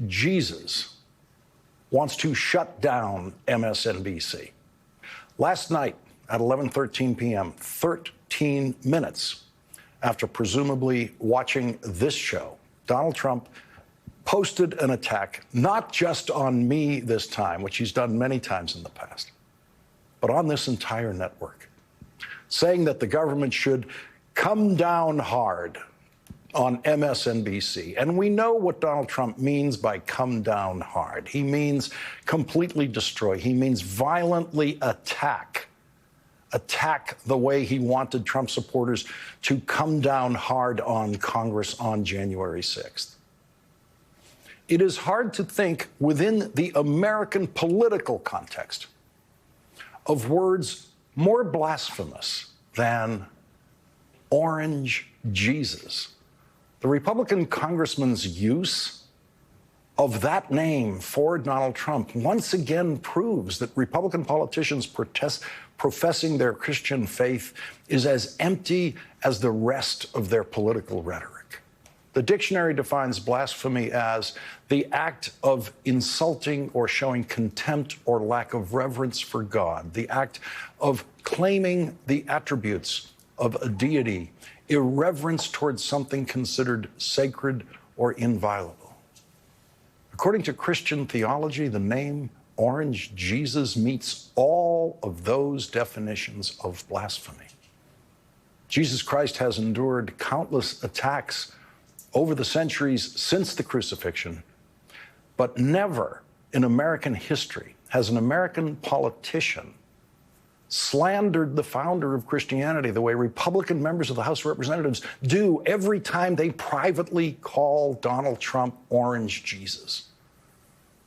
Jesus wants to shut down MSNBC. Last night at 11:13 p.m., 13 minutes after presumably watching this show, Donald Trump posted an attack, not just on me this time, which he's done many times in the past, but on this entire network, saying that the government should come down hard on MSNBC. And we know what Donald Trump means by come down hard. He means completely destroy. He means violently attack the way he wanted Trump supporters to come down hard on Congress on January 6th. It is hard to think within the American political context of words more blasphemous than Orange Jesus. The Republican congressman's use of that name for Donald Trump once again proves that Republican politicians professing their Christian faith is as empty as the rest of their political rhetoric. The dictionary defines blasphemy as the act of insulting or showing contempt or lack of reverence for God, the act of claiming the attributes of a deity, irreverence towards something considered sacred or inviolable. According to Christian theology, the name Orange Jesus meets all of those definitions of blasphemy. Jesus Christ has endured countless attacks over the centuries since the crucifixion, but never in American history has an American politician slandered the founder of Christianity the way Republican members of the House of Representatives do every time they privately call Donald Trump Orange Jesus.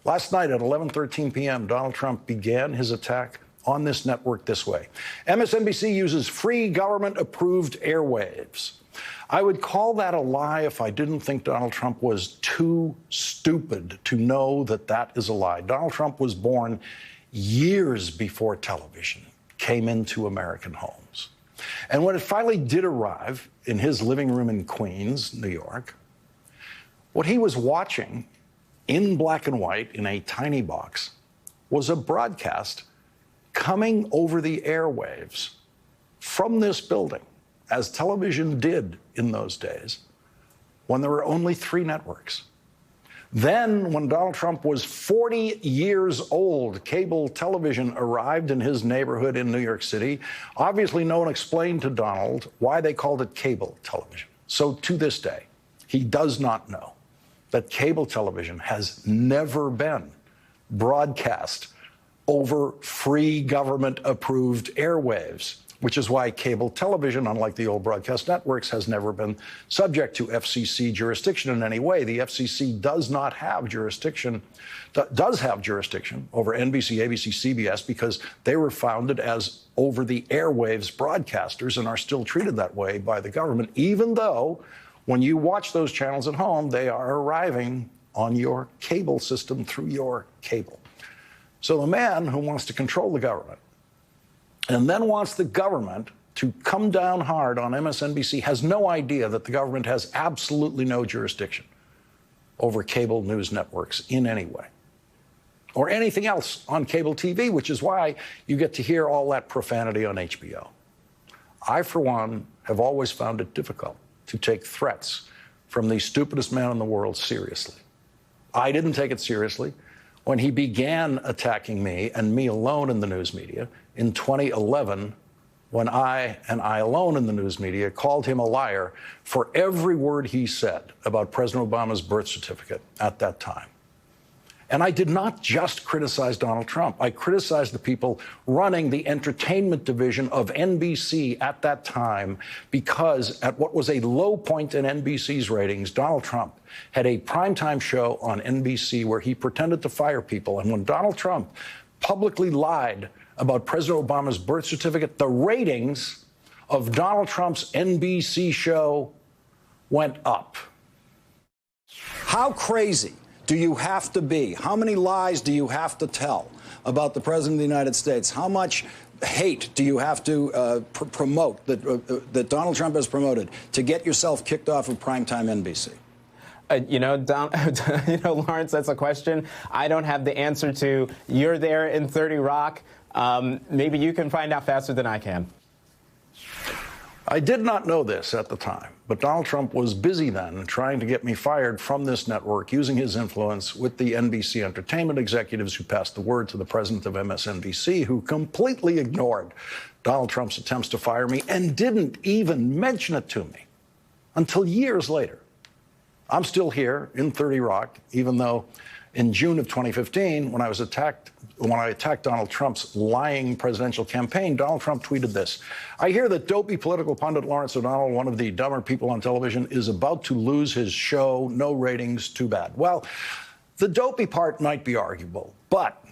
Last night at 11:13 p.m., Donald Trump began his attack on this network this way. MSNBC uses free government-approved airwaves. I would call that a lie if I didn't think Donald Trump was too stupid to know that that is a lie. Donald Trump was born years before television came into American homes. And when it finally did arrive in his living room in Queens, New York, what he was watching in black and white in a tiny box was a broadcast coming over the airwaves from this building, as television did in those days, when there were only 3 networks. Then, when Donald Trump was 40 years old, cable television arrived in his neighborhood in New York City. Obviously, no one explained to Donald why they called it cable television. So to this day, he does not know that cable television has never been broadcast over free government-approved airwaves, which is why cable television, unlike the old broadcast networks, has never been subject to FCC jurisdiction in any way. The FCC does not have jurisdiction, does have jurisdiction over NBC, ABC, CBS, because they were founded as over-the-airwaves broadcasters and are still treated that way by the government, even though when you watch those channels at home, they are arriving on your cable system through your cable. So the man who wants to control the government and then wants the government to come down hard on MSNBC has no idea that the government has absolutely no jurisdiction over cable news networks in any way, or anything else on cable TV, which is why you get to hear all that profanity on HBO. I, for one, have always found it difficult to take threats from the stupidest man in the world seriously. I didn't take it seriously when he began attacking me and me alone in the news media in 2011, when I alone in the news media called him a liar for every word he said about President Obama's birth certificate at that time. And I did not just criticize Donald Trump. I criticized the people running the entertainment division of NBC at that time, because at what was a low point in NBC's ratings, Donald Trump had a primetime show on NBC where he pretended to fire people. And when Donald Trump publicly lied about President Obama's birth certificate, the ratings of Donald Trump's NBC show went up. How crazy do you have to be? How many lies do you have to tell about the President of the United States? How much hate do you have to promote that Donald Trump has promoted to get yourself kicked off of primetime NBC? Lawrence, that's a question I don't have the answer to. You're there in 30 Rock. Maybe you can find out faster than I can. I did not know this at the time, but Donald Trump was busy then trying to get me fired from this network, using his influence with the NBC entertainment executives who passed the word to the president of MSNBC, who completely ignored Donald Trump's attempts to fire me and didn't even mention it to me until years later. I'm still here in 30 Rock, even though in June of 2015, when I attacked Donald Trump's lying presidential campaign, Donald Trump tweeted this: "I hear that dopey political pundit Lawrence O'Donnell, one of the dumber people on television, is about to lose his show. No ratings, too bad." Well, the dopey part might be arguable, but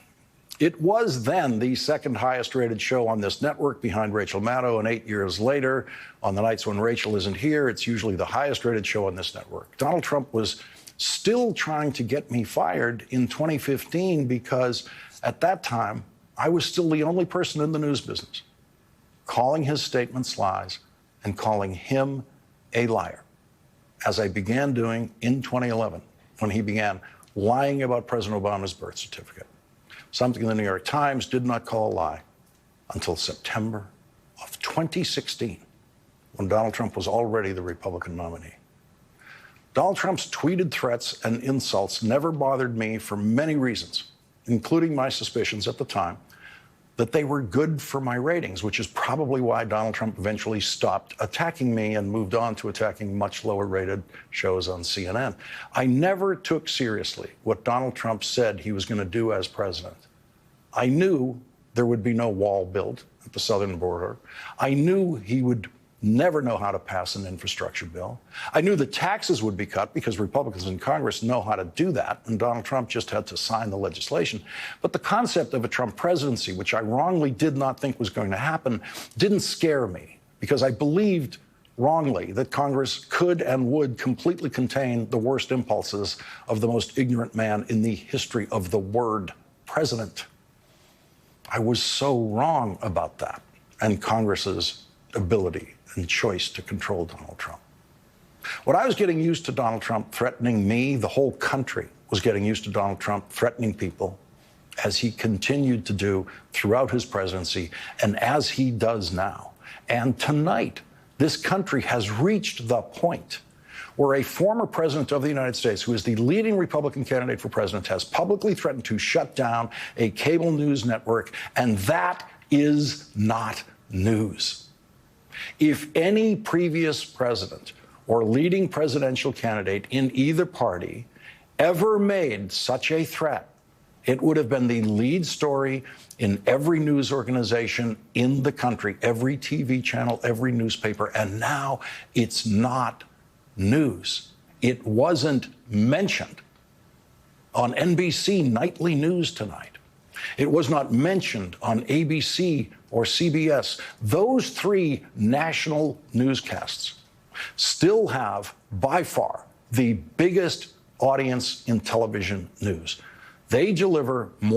it was then the second highest rated show on this network behind Rachel Maddow, and 8 years later, on the nights when Rachel isn't here, it's usually the highest rated show on this network. Donald Trump was still trying to get me fired in 2015 because at that time, I was still the only person in the news business calling his statements lies and calling him a liar, as I began doing in 2011 when he began lying about President Obama's birth certificate, something the New York Times did not call a lie until September of 2016, when Donald Trump was already the Republican nominee. Donald Trump's tweeted threats and insults never bothered me for many reasons, including my suspicions at the time that they were good for my ratings, which is probably why Donald Trump eventually stopped attacking me and moved on to attacking much lower rated shows on CNN. I never took seriously what Donald Trump said he was going to do as president. I knew there would be no wall built at the southern border. I knew he would never know how to pass an infrastructure bill. I knew the taxes would be cut because Republicans in Congress know how to do that, and Donald Trump just had to sign the legislation. But the concept of a Trump presidency, which I wrongly did not think was going to happen, didn't scare me because I believed wrongly that Congress could and would completely contain the worst impulses of the most ignorant man in the history of the word president. I was so wrong about that and Congress's ability and choice to control Donald Trump. When I was getting used to Donald Trump threatening me, the whole country was getting used to Donald Trump threatening people, as he continued to do throughout his presidency and as he does now. And tonight, this country has reached the point where a former president of the United States, who is the leading Republican candidate for president, has publicly threatened to shut down a cable news network, and that is not news. If any previous president or leading presidential candidate in either party ever made such a threat, it would have been the lead story in every news organization in the country, every TV channel, every newspaper, and now it's not news. It wasn't mentioned on NBC nightly news tonight. It was not mentioned on ABC or CBS. Those three national newscasts still have, by far, the biggest audience in television news. They deliver more